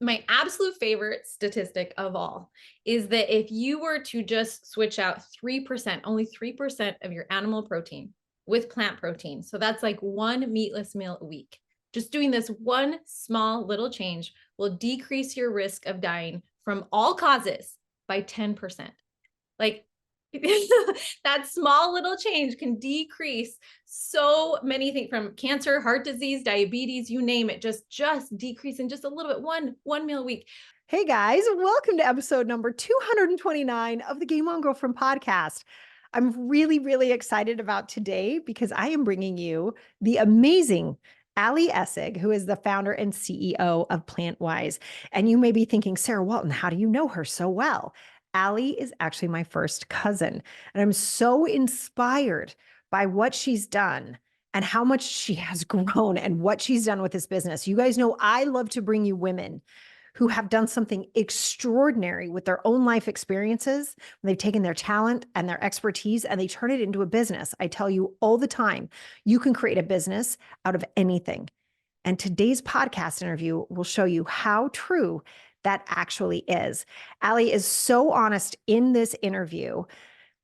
my absolute favorite statistic of all is that if you were to just switch out 3%, only 3% of your animal protein with plant protein, so that's like one meatless meal a week, just doing this one small little change will decrease your risk of dying from all causes by 10%. Like that small little change can decrease so many things from cancer, heart disease, diabetes, you name it, just decreasing just a little bit, one meal a week. Hey guys, welcome to episode number 229 of the Game On Girlfriend podcast. I'm really excited about today because I am bringing you the amazing Ali Essig, who is the founder and CEO of PlantWise. And you may be thinking, Sarah Walton, how do you know her so well? Ali is actually my first cousin, and I'm so inspired by what she's done and how much she has grown and what she's done with this business. You guys know I love to bring you women who have done something extraordinary with their own life experiences. They've taken their talent and their expertise and they turn it into a business. I tell you all the time, you can create a business out of anything. And today's podcast interview will show you how true that actually is. Ali is so honest in this interview.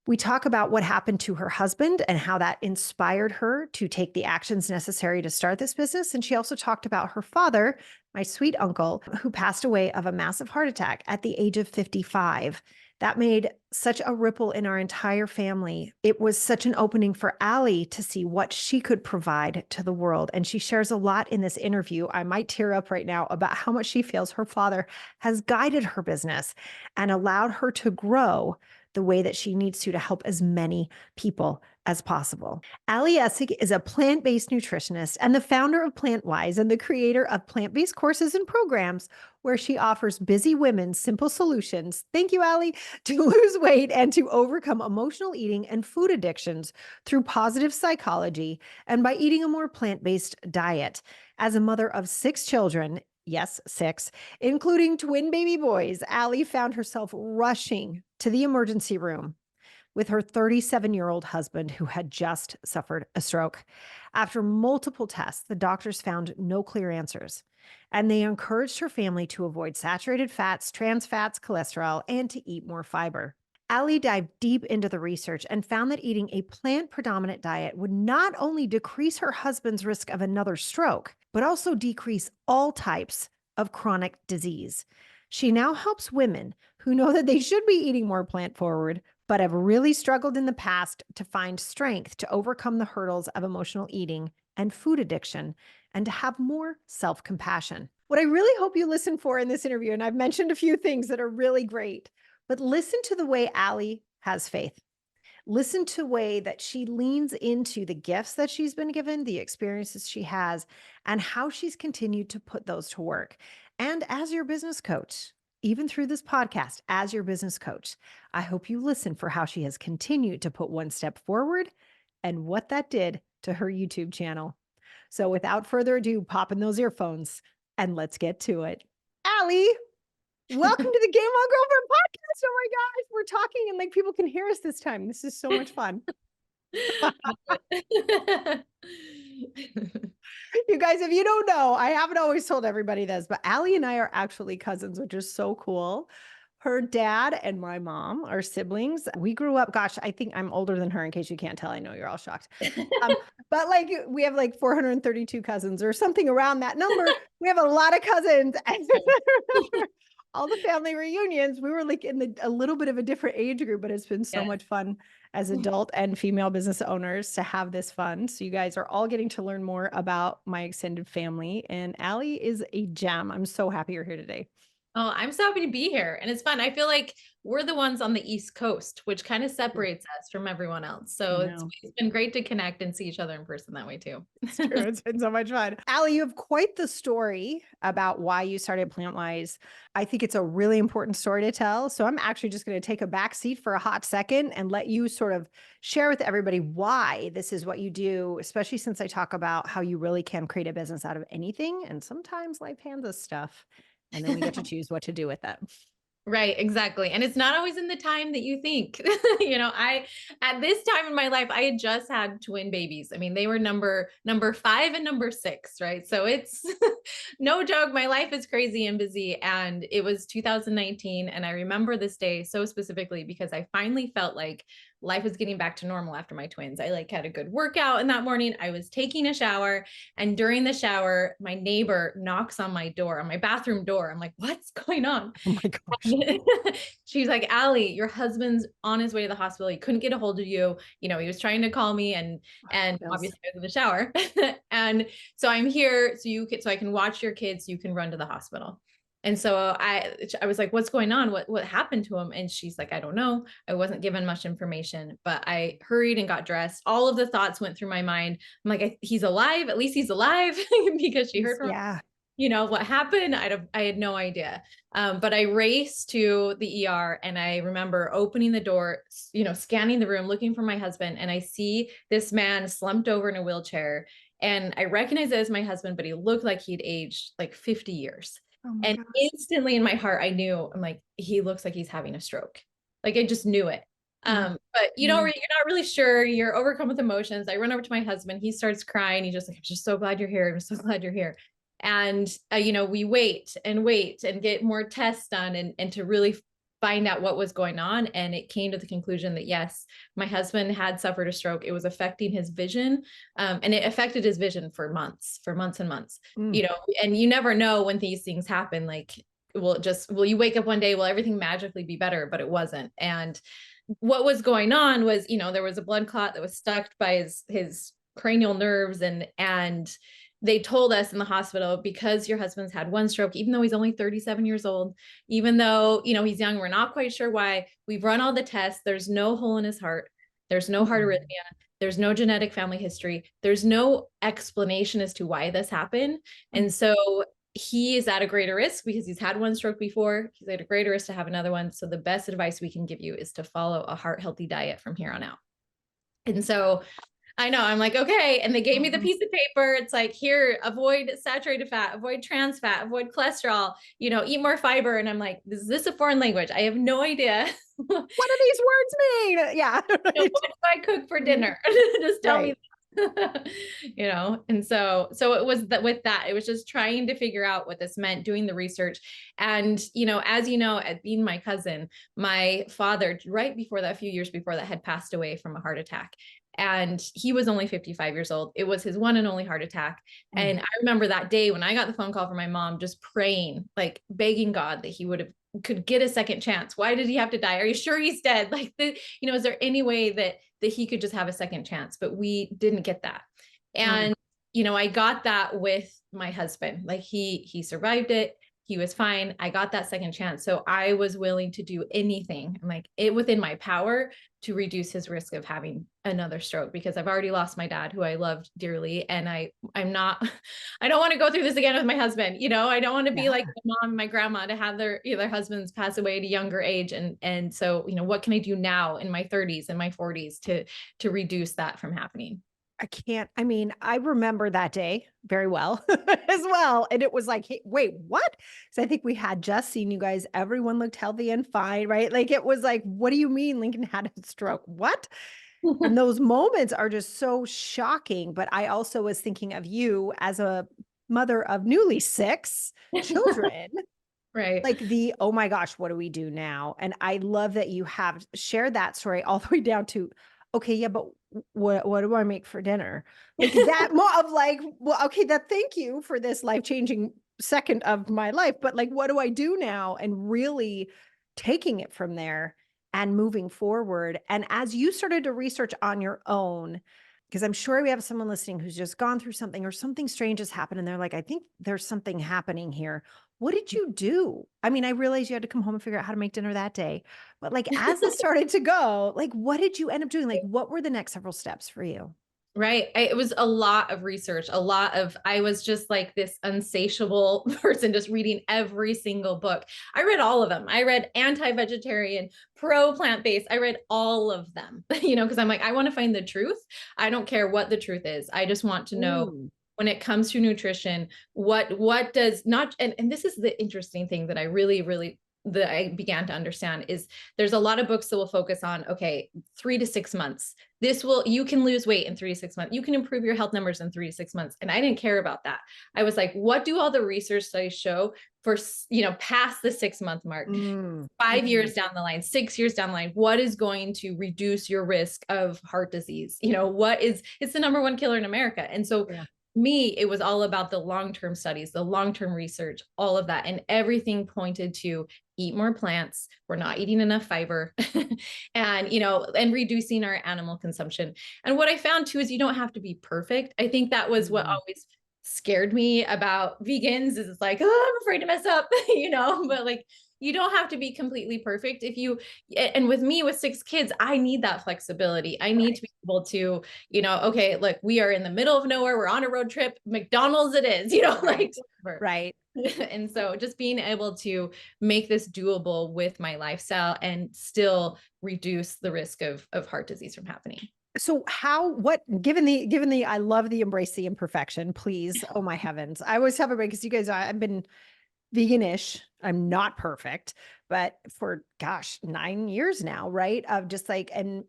We talk about what happened to her husband and how that inspired her to take the actions necessary to start this business. And she also talked about her father, my sweet uncle, who passed away of a massive heart attack at the age of 55. That made such a ripple in our entire family. It was such an opening for Ali to see what she could provide to the world. And she shares a lot in this interview. I might tear up right now about how much she feels her father has guided her business and allowed her to grow the way that she needs to help as many people as possible. Ali Essig is a plant-based nutritionist and the founder of PlantWise and the creator of plant-based courses and programs where she offers busy women simple solutions, thank you, Ali, to lose weight and to overcome emotional eating and food addictions through positive psychology and by eating a more plant-based diet. As a mother of 6 children, yes, 6, including twin baby boys, Ali found herself rushing to the emergency room with her 37-year-old husband who had just suffered a stroke. After multiple tests, the doctors found no clear answers, and they encouraged her family to avoid saturated fats, trans fats, cholesterol, and to eat more fiber. Ali dived deep into the research and found that eating a plant predominant diet would not only decrease her husband's risk of another stroke, but also decrease all types of chronic disease. She now helps women who know that they should be eating more plant forward, but have really struggled in the past to find strength to overcome the hurdles of emotional eating and food addiction and to have more self compassion. What I really hope you listen for in this interview, and I've mentioned a few things that are really great, but listen to the way Ali has faith. Listen to the way that she leans into the gifts that she's been given, the experiences she has, and how she's continued to put those to work. And as your business coach, even through this podcast, as your business coach, I hope you listen for how she has continued to put one step forward and what that did to her YouTube channel. So without further ado, pop in those earphones and let's get to it. Ali, welcome to the Game On Girlfriend podcast. Oh my gosh, we're talking and like people can hear us this time. This is so much fun. You guys, if you don't know, I haven't always told everybody this, but Ali and I are actually cousins, which is so cool. Her dad and my mom are siblings. We grew up, gosh, I think I'm older than her in case you can't tell. I know you're all shocked. Um, but like we have like 432 cousins or something around that number. We have a lot of cousins. And all the family reunions, we were like in a little bit of a different age group, but it's been so Yes. much fun as adult and female business owners to have this fun. So you guys are all getting to learn more about my extended family. And Ali is a gem. I'm so happy you're here today. Oh, I'm so happy to be here. And it's fun. I feel like we're the ones on the East Coast, which kind of separates us from everyone else. I So it's, know. it's been great to connect and see each other in person that way too. It's true. It's been so much fun. Ali, you have quite the story about why you started PlantWise. I think it's a really important story to tell. So I'm actually just going to take a back seat for a hot second and let you sort of share with everybody why this is what you do, especially since I talk about how you really can create a business out of anything. And sometimes life hands us stuff, and then we get to choose what to do with it. Right, exactly. And it's not always in the time that you think. At this time in my life, I had just had twin babies. I mean, they were number 5 and number 6, right? So it's no joke. My life is crazy and busy. And it was 2019. And I remember this day so specifically because I finally felt like life was getting back to normal after my twins. I like had a good workout in that morning. I was taking a shower, and during the shower, my neighbor knocks on my door, on my bathroom door. I'm like, what's going on? Oh my gosh. She's like, Allie, your husband's on his way to the hospital. He couldn't get a hold of you. He was trying to call me, and Yes. obviously I was in the shower. And so I'm here so I can watch your kids, so you can run to the hospital. And so I was like, what's going on? What happened to him? And she's like, I don't know. I wasn't given much information, but I hurried and got dressed. All of the thoughts went through my mind. I'm like, he's alive. At least he's alive, because she heard from Yeah. what happened. I had no idea. But I raced to the ER, and I remember opening the door, scanning the room, looking for my husband. And I see this man slumped over in a wheelchair, and I recognize it as my husband, but he looked like he'd aged like 50 years. Oh my And gosh. instantly in my heart, I knew, I'm like, he looks like he's having a stroke. Like I just knew it. But Mhm. you're not really sure. You're overcome with emotions. I run over to my husband. He starts crying. He's just like, I'm just so glad you're here. I'm so glad you're here. And we wait and wait and get more tests done, and to really find out what was going on. And it came to the conclusion that yes, my husband had suffered a stroke. It was affecting his vision, and it affected his vision for months and months. Mm. And you never know when these things happen. Like, will you wake up one day, will everything magically be better? But it wasn't. And what was going on was, there was a blood clot that was stuck by his cranial nerves, and they told us in the hospital, because your husband's had one stroke, even though he's only 37 years old, even though, he's young, we're not quite sure why. We've run all the tests. There's no hole in his heart. There's no heart Mm. arrhythmia. There's no genetic family history. There's no explanation as to why this happened. Mm. And so he is at a greater risk because he's had one stroke before. He's at a greater risk to have another one. So the best advice we can give you is to follow a heart healthy diet from here on out. And so I know, I'm like, okay. And they gave me the Mhm. piece of paper. It's like, here, avoid saturated fat, avoid trans fat, avoid cholesterol, eat more fiber. And I'm like, is this a foreign language? I have no idea. What do these words mean? Yeah. What Right. do I cook for dinner? Just tell me. Right. And so it was that, with that, it was just trying to figure out what this meant, doing the research. And as at being my cousin, my father, right before that, a few years before that, had passed away from a heart attack. And he was only 55 years old. It was his one and only heart attack. Mm. And I remember that day when I got the phone call from my mom, just praying, like begging God that he could get a second chance. Why did he have to die? Are you sure he's dead? Like, is there any way that he could just have a second chance? But we didn't get that. Mm. And I got that with my husband. Like, he survived it. He was fine. I got that second chance. So I was willing to do anything, I'm like, it within my power, to reduce his risk of having another stroke, because I've already lost my dad, who I loved dearly. And I'm not, I don't want to go through this again with my husband. I don't want to be Yeah. like my mom and my grandma, to have their husbands pass away at a younger age. And so, what can I do now in my 30s and my 40s to reduce that from happening? I mean, I remember that day very well as well. And it was like, hey, wait, what? So I think we had just seen you guys. Everyone looked healthy and fine, right? Like it was like, what do you mean Lincoln had a stroke? What? And those moments are just so shocking. But I also was thinking of you as a mother of newly 6 children. Right. Like oh my gosh, what do we do now? And I love that you have shared that story all the way down to, okay, yeah, but what do I make for dinner? Like that more of like, well, okay, thank you for this life-changing second of my life, but like, what do I do now? And really taking it from there and moving forward. And as you started to research on your own, because I'm sure we have someone listening who's just gone through something or something strange has happened and they're like, I think there's something happening here. What did you do? I mean, I realized you had to come home and figure out how to make dinner that day, but like as this started to go, like what did you end up doing? Like what were the next several steps for you? Right. It was a lot of research, I was just like this unsatiable person, just reading every single book. I read all of them. I read anti-vegetarian, pro plant-based. I read all of them, because I'm like, I want to find the truth. I don't care what the truth is. I just want to know, Ooh. when it comes to nutrition, what does not, and this is the interesting thing that I really, really that I began to understand is there's a lot of books that will focus on, okay, 3 to 6 months. You can lose weight in 3 to 6 months. You can improve your health numbers in 3 to 6 months. And I didn't care about that. I was like, what do all the research studies show for, past the 6 month mark, Mm. 5 years down the line, 6 years down the line? What is going to reduce your risk of heart disease? It's the number one killer in America. And so me, it was all about the long-term studies, the long-term research, all of that. And everything pointed to eat more plants. We're not eating enough fiber and reducing our animal consumption. And what I found too, is you don't have to be perfect. I think that was what always scared me about vegans, is it's like, oh, I'm afraid to mess up, but like, you don't have to be completely perfect. And with me, with 6 kids, I need that flexibility. I need to be able to, okay, look, we are in the middle of nowhere. We're on a road trip, McDonald's it is, like, right. And so just being able to make this doable with my lifestyle and still reduce the risk of heart disease from happening. So given the, I love the embrace the imperfection, please. Oh my heavens. I always have a break because you guys, I've been vegan-ish. I'm not perfect, but for 9 years now, right? Of just like, and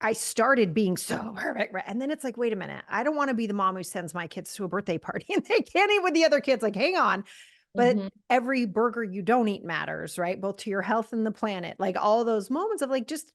I started being so perfect, right? And then it's like, wait a minute, I don't want to be the mom who sends my kids to a birthday party and they can't eat with the other kids. Like, hang on. But every burger you don't eat matters, right? Both to your health and the planet. Like all those moments of like, just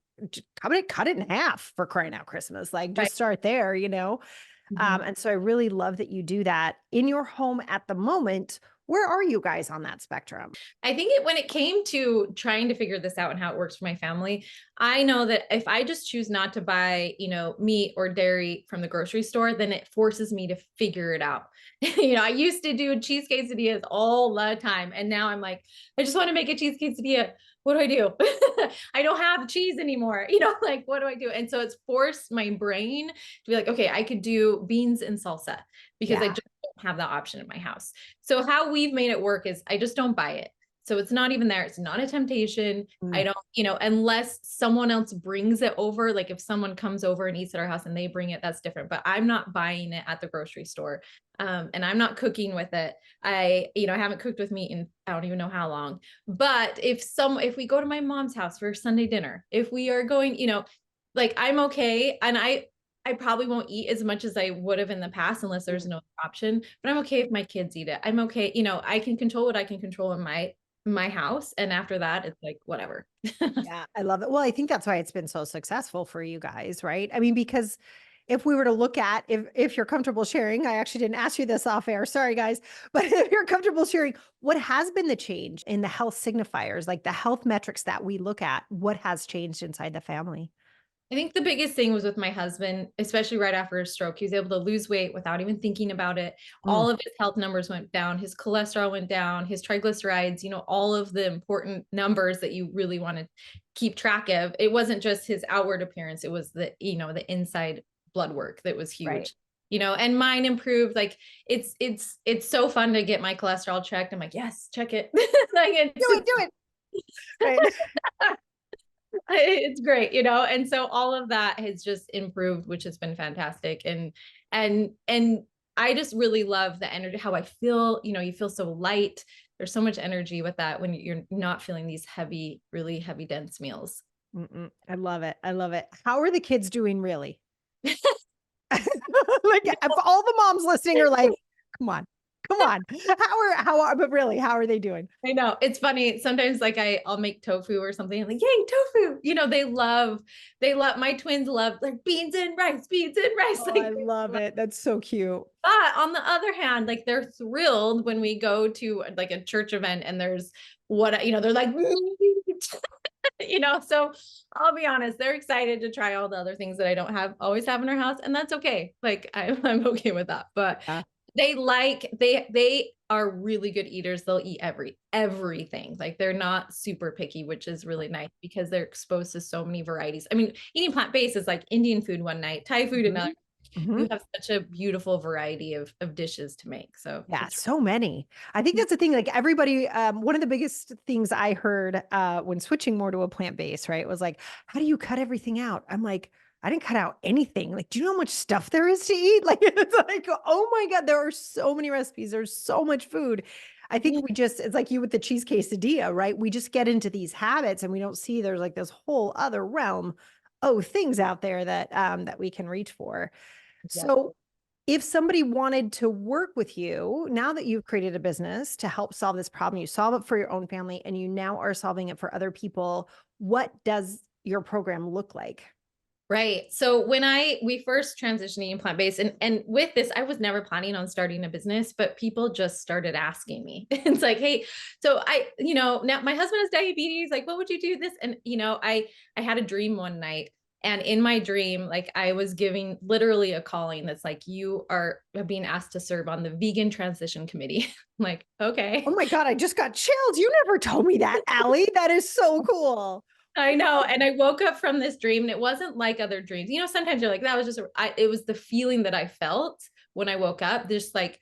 cut it in half, for crying out Christmas. Like just start there, and so I really love that you do that in your home at the moment. Where are you guys on that spectrum? I think when it came to trying to figure this out and how it works for my family, I know that if I just choose not to buy, meat or dairy from the grocery store, then it forces me to figure it out. I used to do cheese quesadillas all the time. And now I'm like, I just want to make a cheese quesadilla. What do I do? I don't have cheese anymore. Like, what do I do? And so it's forced my brain to be like, okay, I could do beans and salsa because I just don't have that option in my house. So how we've made it work is I just don't buy it. So it's not even there. It's not a temptation. I don't, unless someone else brings it over, like if someone comes over and eats at our house and they bring it, that's different, but I'm not buying it at the grocery store. And I'm not cooking with it. I haven't cooked with meat in, I don't even know how long, but if we go to my mom's house for Sunday dinner, if we are going, like I'm okay. And I probably won't eat as much as I would have in the past unless there's no option, but I'm okay if my kids eat it. I'm okay. I can control what I can control in my house. And after that, it's like, whatever. Yeah, I love it. Well, I think that's why it's been so successful for you guys, right? I mean, because if we were to look at, if you're comfortable sharing, I actually didn't ask you this off air, sorry guys, but if you're comfortable sharing, what has been the change in the health signifiers, like the health metrics that we look at, what has changed inside the family? I think the biggest thing was with my husband, especially right after his stroke. He was able to lose weight without even thinking about it. All of his health numbers went down. His cholesterol went down, his triglycerides, all of the important numbers that you really want to keep track of. It wasn't just his outward appearance. It was the inside blood work that was huge. Right. And mine improved. Like it's so fun to get my cholesterol checked. I'm like, yes, check it. Like, do it. Right. It's great, and so all of that has just improved, which has been fantastic. And I just really love the energy, how I feel, you feel so light. There's so much energy with that when you're not feeling these heavy, really heavy, dense meals. I love it. I love it. How are the kids doing, really? Like, if all the moms listening are like, come on. But really, how are they doing? I know, it's funny. Sometimes like I'll make tofu or something. I'm like, yay, tofu. My twins love like beans and rice. Oh, Like, I love it. That's so cute. But on the other hand, like they're thrilled when we go to like a church event and there's they're like, so I'll be honest, they're excited to try all the other things that I don't always have in our house. And that's okay. Like I'm okay with that, but they are really good eaters. They'll eat everything. Like they're not super picky, which is really nice because they're exposed to so many varieties. I mean, eating plant-based is like Indian food one night, Thai food another. You have such a beautiful variety of dishes to make. So yeah, so many. I think that's the thing. Like everybody, one of the biggest things I heard when switching more to a plant-based, right, was like, how do you cut everything out? I'm like, I didn't cut out anything. Like, do you know how much stuff there is to eat? Like, it's like, oh my God, there are so many recipes. There's so much food. I think it's like you with the cheese quesadilla, right? We just get into these habits and we don't see there's like this whole other realm of things out there that we can reach for. Yeah. So if somebody wanted to work with you, now that you've created a business to help solve this problem, you solve it for your own family and you now are solving it for other people, what does your program look like? Right. So when we first transitioned eating plant-based, and with this, I was never planning on starting a business, but people just started asking me. It's like, hey, so now my husband has diabetes. Like, what would you do this? And I had a dream one night. And in my dream, like I was giving literally a calling that's like, you are being asked to serve on the vegan transition committee. I'm like, Oh okay. my God, I just got chills. You never told me that, Allie. That is so cool. I know. And I woke up from this dream and it wasn't like other dreams. Sometimes you're like, that was it was the feeling that I felt when I woke up, just like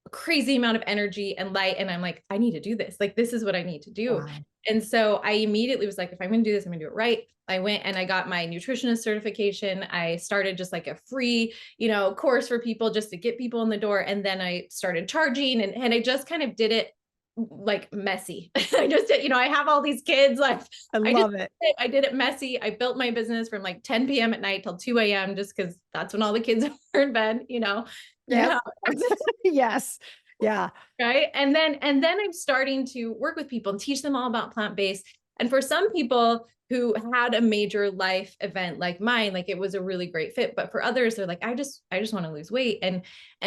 a crazy amount of energy and light. And I'm like, I need to do this. Like, this is what I need to do. Wow. And so I immediately was like, if I'm going to do this, I'm going to do it right. I went and I got my nutritionist certification. I started just like a free, course for people just to get people in the door. And then I started charging and I just kind of did it like messy. I just did, I have all these kids, like I I just love it. I did it messy. I built my business from like 10 p.m. at night till 2 a.m. just because that's when all the kids are in bed, Yes. how Yes. Yeah. right? And then I'm starting to work with people and teach them all about plant-based. And for some people who had a major life event like mine, like it was a really great fit. But for others, they're like, I just want to lose weight. And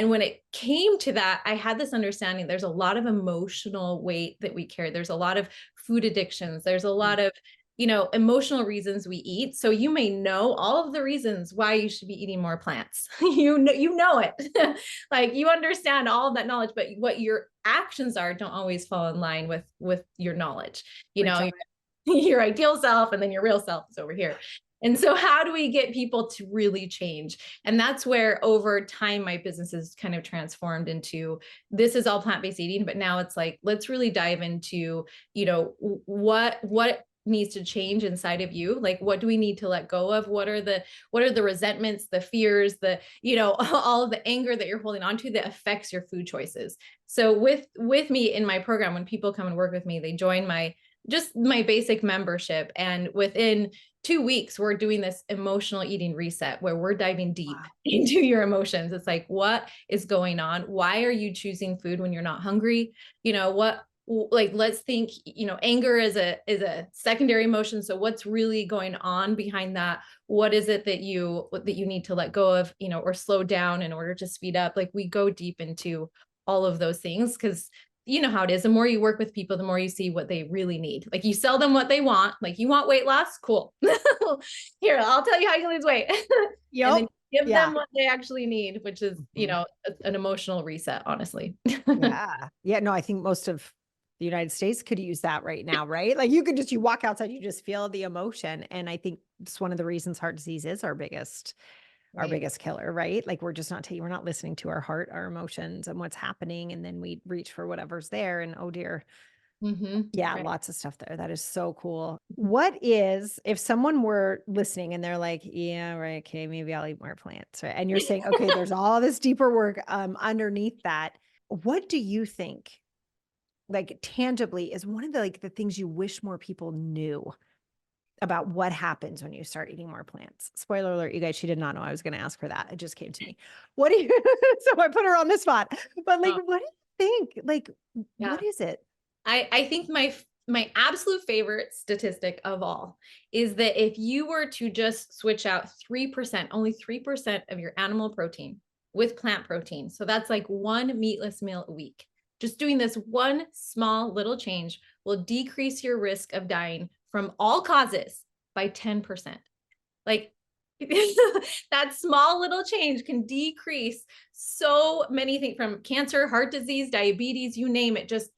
when it came to that, I had this understanding there's a lot of emotional weight that we carry. There's a lot of food addictions. There's a lot of emotional reasons we eat. So you may know all of the reasons why you should be eating more plants. You know it. Like you understand all of that knowledge, but what your actions are don't always fall in line with your knowledge. Preach on Your ideal self and then your real self is over here. And so how do we get people to really change? And that's where over time my business has kind of transformed into this is all plant-based eating, but now it's like let's really dive into, what needs to change inside of you. Like what do we need to let go of? What are the resentments, the fears, all of the anger that you're holding on to that affects your food choices. So with me in my program, when people come and work with me, they join my basic membership. And within 2 weeks, we're doing this emotional eating reset where we're diving deep into your emotions. It's like, what is going on? Why are you choosing food when you're not hungry? Let's think, anger is a secondary emotion. So what's really going on behind that? What is it that you need to let go of, or slow down in order to speed up? Like we go deep into all of those things because you know how it is. The more you work with people, the more you see what they really need. Like you sell them what they want. Like you want weight loss? Cool. Here, I'll tell you how you lose weight. Yep. And then give Yeah. them what they actually need, which is, an emotional reset, honestly. Yeah. Yeah. No, I think most of the United States could use that right now, right? Like you walk outside, you just feel the emotion. And I think it's one of the reasons heart disease is our biggest killer, right? Like we're just we're not listening to our heart, our emotions and what's happening. And then we reach for whatever's there. And oh dear. Mm-hmm. Yeah, Right. lots of stuff there. That is so cool. What is, if someone were listening and they're like, yeah, right, okay, maybe I'll eat more plants, right? And you're saying, okay, there's all this deeper work underneath that. What do you think, like tangibly, is one of the things you wish more people knew about what happens when you start eating more plants? Spoiler alert, you guys, she did not know I was going to ask her that. It just came to me. What do you, so I put her on the spot, but like, what do you think? Like, Yeah. what is it? I think my absolute favorite statistic of all is that if you were to just switch out 3%, only 3% of your animal protein with plant protein, so that's like one meatless meal a week, just doing this one small little change will decrease your risk of dying from all causes by 10%. Like that small little change can decrease so many things from cancer, heart disease, diabetes, you name it, just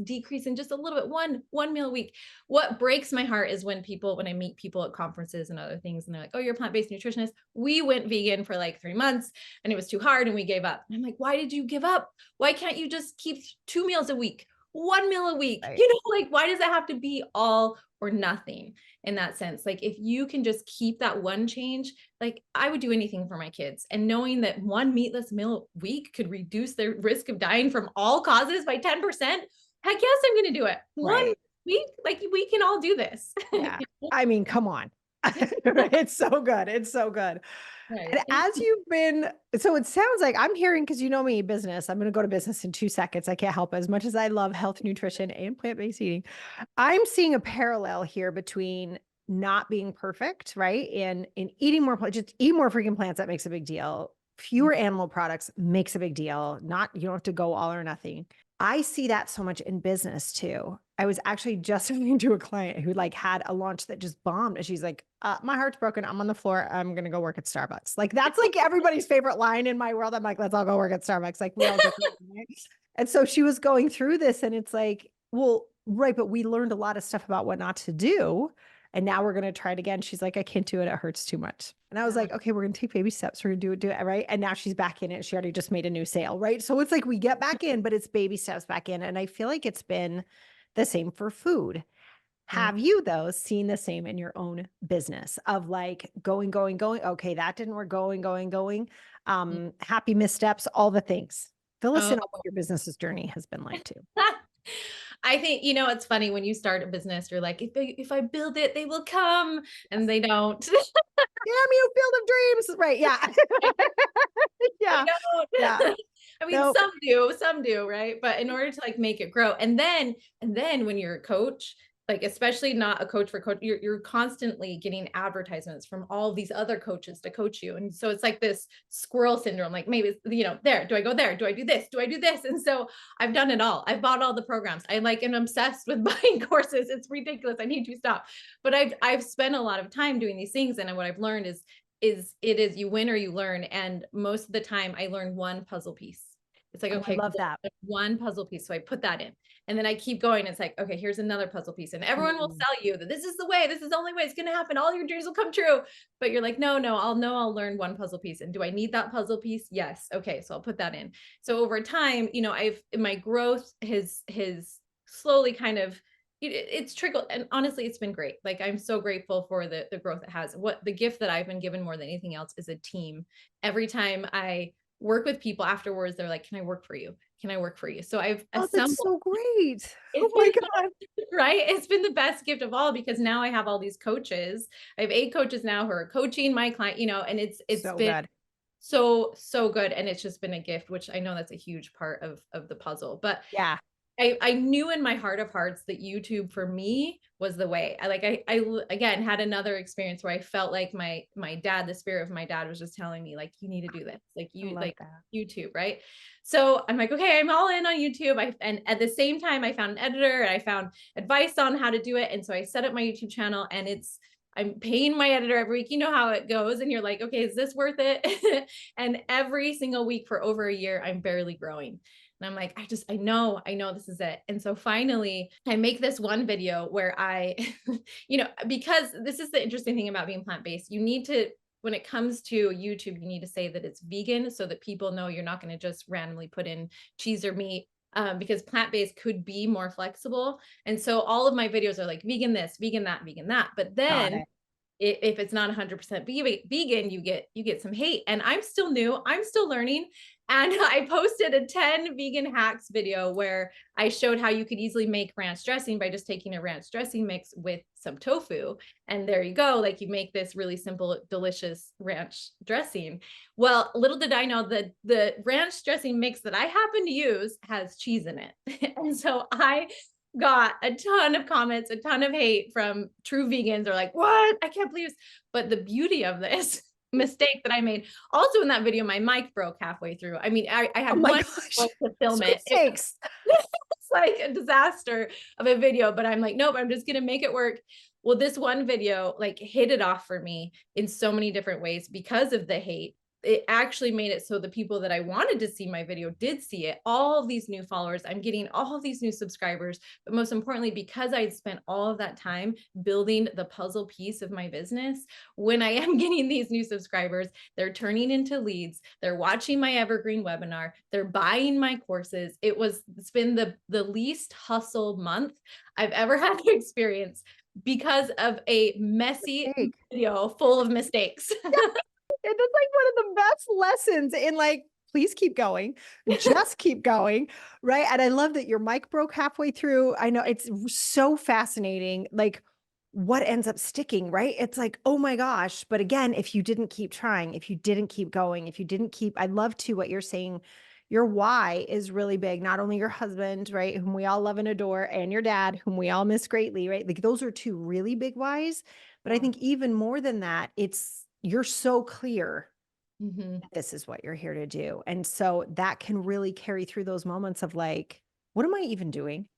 decreasing just a little bit, one meal a week. What breaks my heart is when I meet people at conferences and other things, and they're like, oh, you're a plant-based nutritionist. We went vegan for like 3 months and it was too hard and we gave up. And I'm like, why did you give up? Why can't you just keep 2 meals a week, 1 meal a week? Right. Like, why does it have to be all or nothing in that sense? Like if you can just keep that one change, like I would do anything for my kids, and knowing that one meatless meal a week could reduce their risk of dying from all causes by 10%. heck yes, I'm going to do it. One Right. week, like we can all do this. Yeah. I mean, come on. It's so good. It's so good. Right. And as you've been, so it sounds like I'm hearing, because you know me, business, I'm going to go to business in 2 seconds. I can't help it. As much as I love health, nutrition, and plant-based eating, I'm seeing a parallel here between not being perfect, right? And in eating more, just eat more freaking plants. That makes a big deal. Fewer animal products makes a big deal. Not, you don't have to go all or nothing. I see that so much in business too. I was actually just talking to a client who like had a launch that just bombed. And she's like, my heart's broken. I'm on the floor. I'm going to go work at Starbucks. Like that's like everybody's favorite line in my world. I'm like, let's all go work at Starbucks. Like we all get right? And so she was going through this and it's like, well, right. But we learned a lot of stuff about what not to do. And now we're going to try it again. She's like, I can't do it. It hurts too much. And I was like, okay, we're going to take baby steps. We're going to do it. Right. And now she's back in it. She already just made a new sale. Right. So it's like we get back in, but it's baby steps back in. And I feel like it's been the same for food. Have you, though, seen the same in your own business of like going, going, going? Okay, that didn't work. Going, going, going. Happy missteps, all the things. Fill us Oh, in on what your business's journey has been like too. I think, it's funny when you start a business, you're like, if I build it, they will come, and they don't. Damn you, Field of Dreams. Right. Yeah. They Yeah. Yeah. don't. I mean, Nope. some do, right? But in order to like make it grow, and then when you're a coach, like especially not a coach for coach, you're constantly getting advertisements from all these other coaches to coach you. And so it's like this squirrel syndrome, like maybe, there, do I go there? Do I do this? Do I do this? And so I've done it all. I've bought all the programs. I like am obsessed with buying courses. It's ridiculous. I need to stop. But I've spent a lot of time doing these things. And what I've learned is you win or you learn. And most of the time I learn one puzzle piece. It's like, Oh, I okay, love cool, that. one puzzle piece. So I put that in and then I keep going. It's like, okay, here's another puzzle piece. And everyone will Mm. sell you that this is the way, this is the only way it's going to happen. All your dreams will come true. But you're like, no, I'll learn one puzzle piece. And do I need that puzzle piece? Yes. Okay. So I'll put that in. So over time, my growth has slowly kind of, it's trickled, and honestly it's been great. Like I'm so grateful for the growth it has. What the gift that I've been given more than anything else is a team. Every time I work with people afterwards, they're like, can I work for you? Can I work for you? So I've Oh, that's assembled. so great. Oh It's my been God. right. It's been the best gift of all because now I have all these coaches. I have 8 coaches now who are coaching my client, and it's So been good. so good, and it's just been a gift, which I know that's a huge part of the puzzle. But Yeah. I knew in my heart of hearts that YouTube for me was the way. I again had another experience where I felt like my dad, the spirit of my dad was just telling me like, you need to do this. I love that. YouTube, right? So I'm like, okay, I'm all in on YouTube. And at the same time, I found an editor and I found advice on how to do it. And so I set up my YouTube channel and I'm paying my editor every week. You know how it goes. And you're like, okay, is this worth it? And every single week for over a year, I'm barely growing. And I'm like, I know this is it. And so finally I make this one video where I, because this is the interesting thing about being plant-based, you need to, when it comes to YouTube, you need to say that it's vegan so that people know you're not going to just randomly put in cheese or meat. Because plant-based could be more flexible. And so all of my videos are like vegan this, vegan that, vegan that. But Got then it. if it's not 100% vegan, you get some hate. And I'm still new, I'm still learning. And I posted a 10 vegan hacks video where I showed how you could easily make ranch dressing by just taking a ranch dressing mix with some tofu. And there you go. Like you make this really simple, delicious ranch dressing. Well, little did I know that the ranch dressing mix that I happen to use has cheese in it. And so I got a ton of comments, a ton of hate from true vegans are like, what? I can't believe this. But the beauty of this mistake that I made also in that video, my mic broke halfway through. I mean, I Oh had my one gosh. to film it. Sweepstakes. It's like a disaster of a video, but I'm like, nope, I'm just going to make it work. Well, this one video like hit it off for me in so many different ways because of the hate. It actually made it so the people that I wanted to see my video did see it. All of these new followers, I'm getting all of these new subscribers, but most importantly, because I had spent all of that time building the puzzle piece of my business, when I am getting these new subscribers, they're turning into leads. They're watching my evergreen webinar. They're buying my courses. It's been the least hustle month I've ever had to experience because of a messy Mistake. video full of mistakes. It's like one of the best lessons in like please keep going. Just keep going. Right. And I love that your mic broke halfway through. I know it's so fascinating. Like what ends up sticking, right? It's like, oh my gosh. But again, if you didn't keep trying, if you didn't keep going, if you didn't keep, I love to what you're saying. Your why is really big. Not only your husband, right, whom we all love and adore, and your dad, whom we all miss greatly, right? Like those are two really big whys. But I Yeah. think even more than that, it's you're so clear Mhm. this is what you're here to do. And so that can really carry through those moments of like, what am I even doing?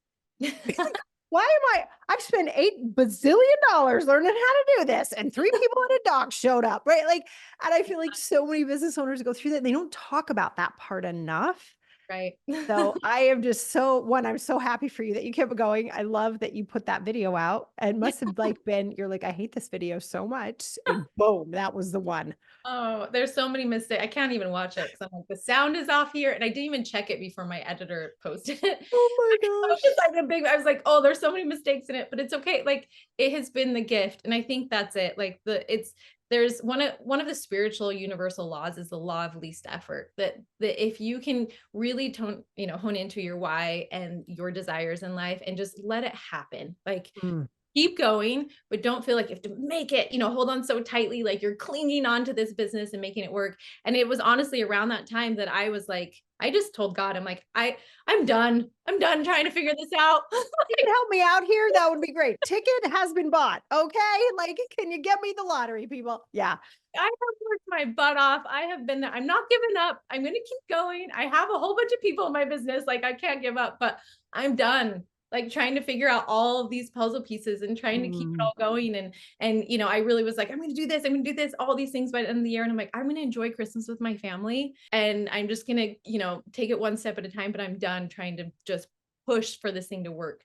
Why am I've spent $8 bazillion learning how to do this, and 3 people and a dog showed up, right? Like, and I feel like so many business owners go through that. They don't talk about that part enough. Right. So I am just so one, I'm so happy for you that you kept going. I love that you put that video out. It must have like been, you're like, I hate this video so much. And boom, that was the one. Oh, there's so many mistakes. I can't even watch it because I'm like, the sound is off here. And I didn't even check it before my editor posted it. Oh my I was gosh. just like I was like, oh, there's so many mistakes in it, but it's okay. Like it has been the gift. And I think that's it. Like there's one of the spiritual universal laws is the law of least effort. That if you can really hone into your why and your desires in life and just let it happen. Like Mm, keep going, but don't feel like you have to make it, hold on so tightly, like you're clinging on to this business and making it work. And it was honestly around that time that I was like, I just told God, I'm like, I'm done. I'm done trying to figure this out. you can help me out here. That would be great. Ticket has been bought. Okay. Like, can you get me the lottery, people? Yeah. I have worked my butt off. I have been there. I'm not giving up. I'm going to keep going. I have a whole bunch of people in my business. Like I can't give up, but I'm done. Like trying to figure out all of these puzzle pieces and trying to keep it Mm, all going. And I really was like, I'm going to do this. I'm going to do this, all these things by the end of the year. And I'm like, I'm going to enjoy Christmas with my family. And I'm just going to, take it one step at a time, but I'm done trying to just push for this thing to work,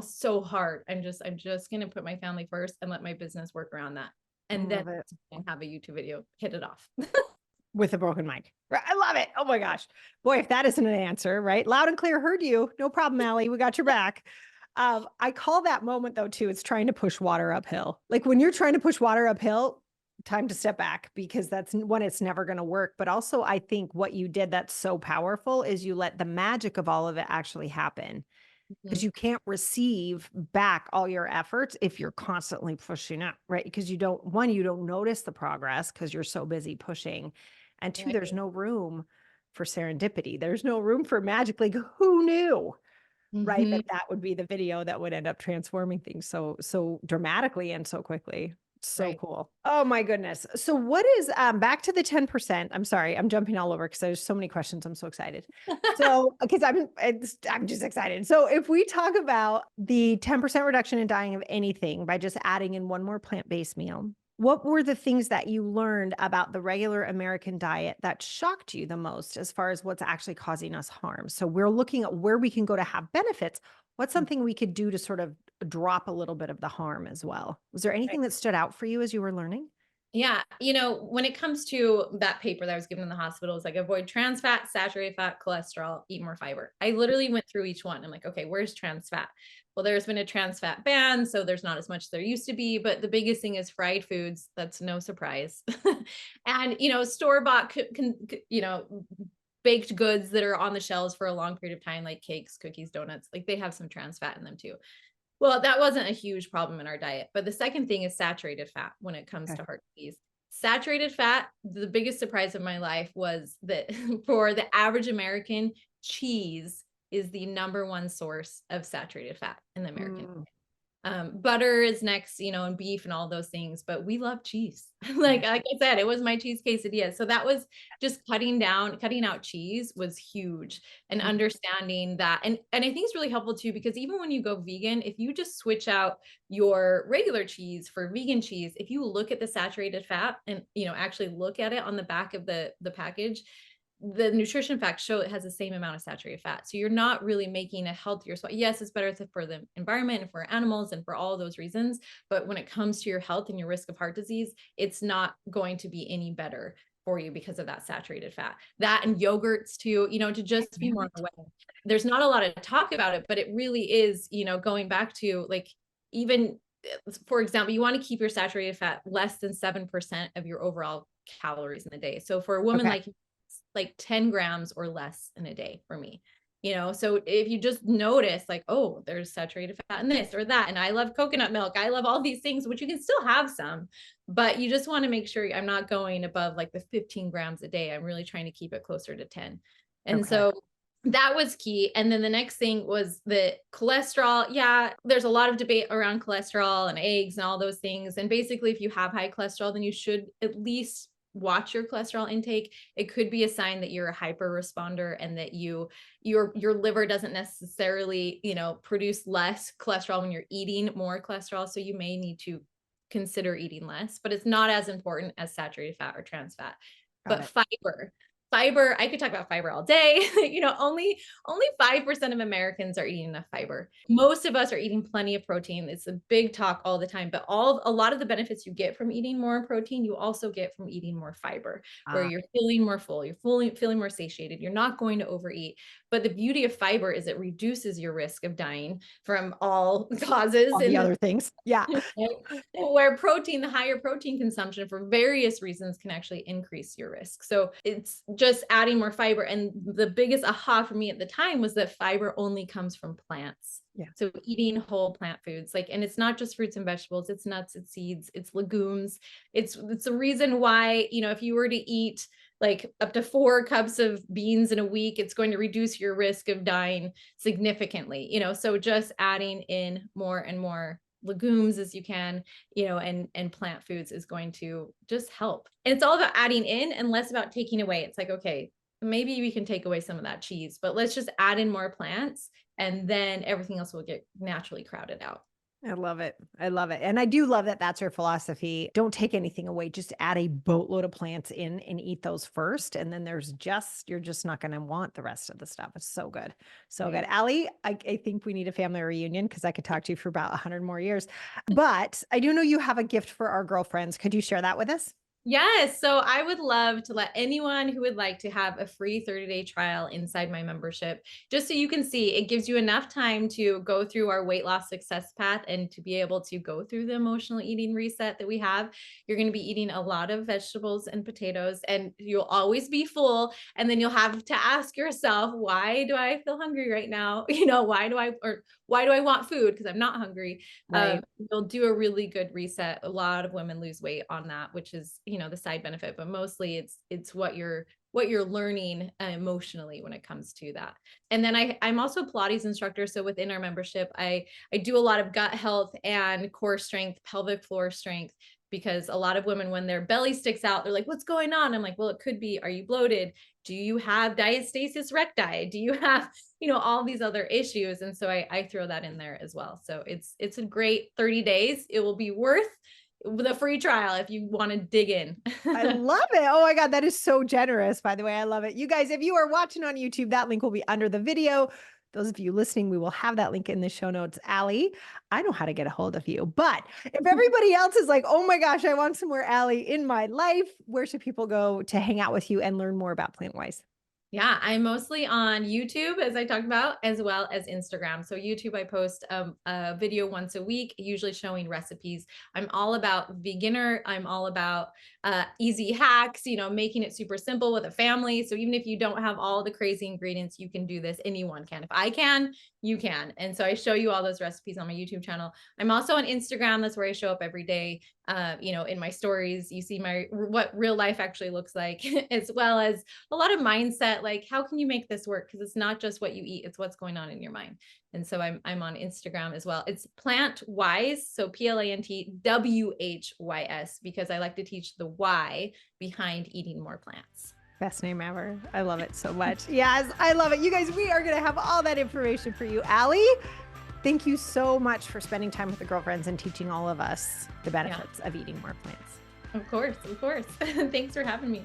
so hard. I'm just going to put my family first and let my business work around that. And then love it. and have a YouTube video hit it off. With a broken mic. Right. I love it. Oh my gosh. Boy, if that isn't an answer, right? Loud and clear, heard you. No problem, Allie. We got your back. I call that moment though, too. It's trying to push water uphill. Like when you're trying to push water uphill, time to step back because that's when it's never going to work. But also, I think what you did that's so powerful is you let the magic of all of it actually happen because Mhm. you can't receive back all your efforts if you're constantly pushing up, right? Because you don't notice the progress because you're so busy pushing. And two, there's Right. no room for serendipity. There's no room for magic. Like who knew, right? Mhm. That would be the video that would end up transforming things so dramatically and so quickly. So Right. cool. Oh my goodness. So what is back to the 10%? I'm sorry, I'm jumping all over because there's so many questions. I'm so excited. So because I'm just excited. So if we talk about the 10% reduction in dying of anything by just adding in one more plant-based meal, what were the things that you learned about the regular American diet that shocked you the most as far as what's actually causing us harm? So we're looking at where we can go to have benefits. What's something we could do to sort of drop a little bit of the harm as well? Was there Right. anything that stood out for you as you were learning? Yeah, when it comes to that paper that I was given in the hospital, it's like avoid trans fat, saturated fat, cholesterol, eat more fiber. I literally went through each one. I'm like, okay, where's trans fat? Well, there's been a trans fat ban, so there's not as much there used to be, but the biggest thing is fried foods. That's no surprise. And, store-bought baked goods that are on the shelves for a long period of time like cakes, cookies, donuts, like they have some trans fat in them too. Well, that wasn't a huge problem in our diet. But the second thing is saturated fat when it comes Okay. to heart disease. Saturated fat, the biggest surprise of my life was that for the average American, cheese is the number one source of saturated fat in the American. Mm, Butter is next, and beef and all those things, but we love cheese. yeah. Like I said, it was my cheese quesadilla. So that was just cutting out cheese was huge and Mm, understanding that. And I think it's really helpful too, because even when you go vegan, if you just switch out your regular cheese for vegan cheese, if you look at the saturated fat and, actually look at it on the back of the package, the nutrition facts show it has the same amount of saturated fat. So you're not really making a healthier spot. Yes, it's better for the environment and for animals and for all those reasons. But when it comes to your health and your risk of heart disease, it's not going to be any better for you because of that saturated fat. That and yogurts too, to just be more aware. There's not a lot of talk about it, but it really is, going back to like even for example, you want to keep your saturated fat less than 7% of your overall calories in the day. So for a woman okay. like like 10 grams or less in a day for me. So if you just notice like, oh, there's saturated fat in this or that, and I love coconut milk, I love all these things, which you can still have some, but you just want to make sure I'm not going above like the 15 grams a day. I'm really trying to keep it closer to 10. And so that was key. And then the next thing was the cholesterol. Yeah, there's a lot of debate around cholesterol and eggs and all those things. And basically, if you have high cholesterol, then you should at least watch your cholesterol intake. It could be a sign that you're a hyper responder and that your liver doesn't necessarily, produce less cholesterol when you're eating more cholesterol. So you may need to consider eating less, but it's not as important as saturated fat or trans fat. But fiber, I could talk about fiber all day. Only 5% of Americans are eating enough fiber. Most of us are eating plenty of protein. It's a big talk all the time, but a lot of the benefits you get from eating more protein, you also get from eating more fiber, where you're feeling more full, you're feeling more satiated. You're not going to overeat. But the beauty of fiber is it reduces your risk of dying from all causes. All the other things. Yeah. Where the higher protein consumption for various reasons can actually increase your risk. So it's just adding more fiber. And the biggest aha for me at the time was that fiber only comes from plants. Yeah. So eating whole plant foods, and it's not just fruits and vegetables, it's nuts, it's seeds, it's legumes. It's a reason why, if you were to eat like up to 4 cups of beans in a week, it's going to reduce your risk of dying significantly, so just adding in more and more legumes as you can, and plant foods is going to just help. And it's all about adding in and less about taking away. It's like, okay, maybe we can take away some of that cheese, but let's just add in more plants and then everything else will get naturally crowded out. I love it. I love it. And I do love that that's your philosophy. Don't take anything away. Just add a boatload of plants in and eat those first. And then you're just not going to want the rest of the stuff. It's so good. So good. Allie, I think we need a family reunion because I could talk to you for about 100 more years. But I do know you have a gift for our girlfriends. Could you share that with us? Yes. So I would love to let anyone who would like to have a free 30-day trial inside my membership, just so you can see it gives you enough time to go through our weight loss success path and to be able to go through the emotional eating reset that we have. You're going to be eating a lot of vegetables and potatoes and you'll always be full. And then you'll have to ask yourself, why do I feel hungry right now? Why do I want food? Because I'm not hungry. Right. You'll do a really good reset. A lot of women lose weight on that, which is, the side benefit, but mostly it's what you're learning emotionally when it comes to that. And then I'm also a Pilates instructor. So within our membership, I do a lot of gut health and core strength, pelvic floor strength, because a lot of women, when their belly sticks out, they're like, what's going on? I'm like, well, it could be, are you bloated? Do you have diastasis recti? Do you have, all these other issues? And so I throw that in there as well. So it's a great 30 days. It will be worth the free trial if you want to dig in. I love it. Oh my God, that is so generous. By the way, I love it. You guys, if you are watching on YouTube, that link will be under the video. Those of you listening, we will have that link in the show notes. Allie, I know how to get a hold of you, but if everybody else is like, oh my gosh, I want some more Allie in my life, where should people go to hang out with you and learn more about PlantWise? Yeah, I'm mostly on YouTube, as I talked about, as well as Instagram. So YouTube, I post a video once a week, usually showing recipes. I'm all about beginner. I'm all about easy hacks, making it super simple with a family. So even if you don't have all the crazy ingredients, you can do this. Anyone can. If I can, you can. And so I show you all those recipes on my YouTube channel. I'm also on Instagram. That's where I show up every day. In my stories, you see what real life actually looks like, as well as a lot of mindset, like how can you make this work? Because it's not just what you eat, it's what's going on in your mind. And so I'm on Instagram as well. It's PlantWise, so PlantWhys, because I like to teach the why behind eating more plants. Best name ever. I love it so much. Yes, I love it. You guys, we are going to have all that information for you. Allie, thank you so much for spending time with the girlfriends and teaching all of us the benefits of eating more plants. Of course. Thanks for having me.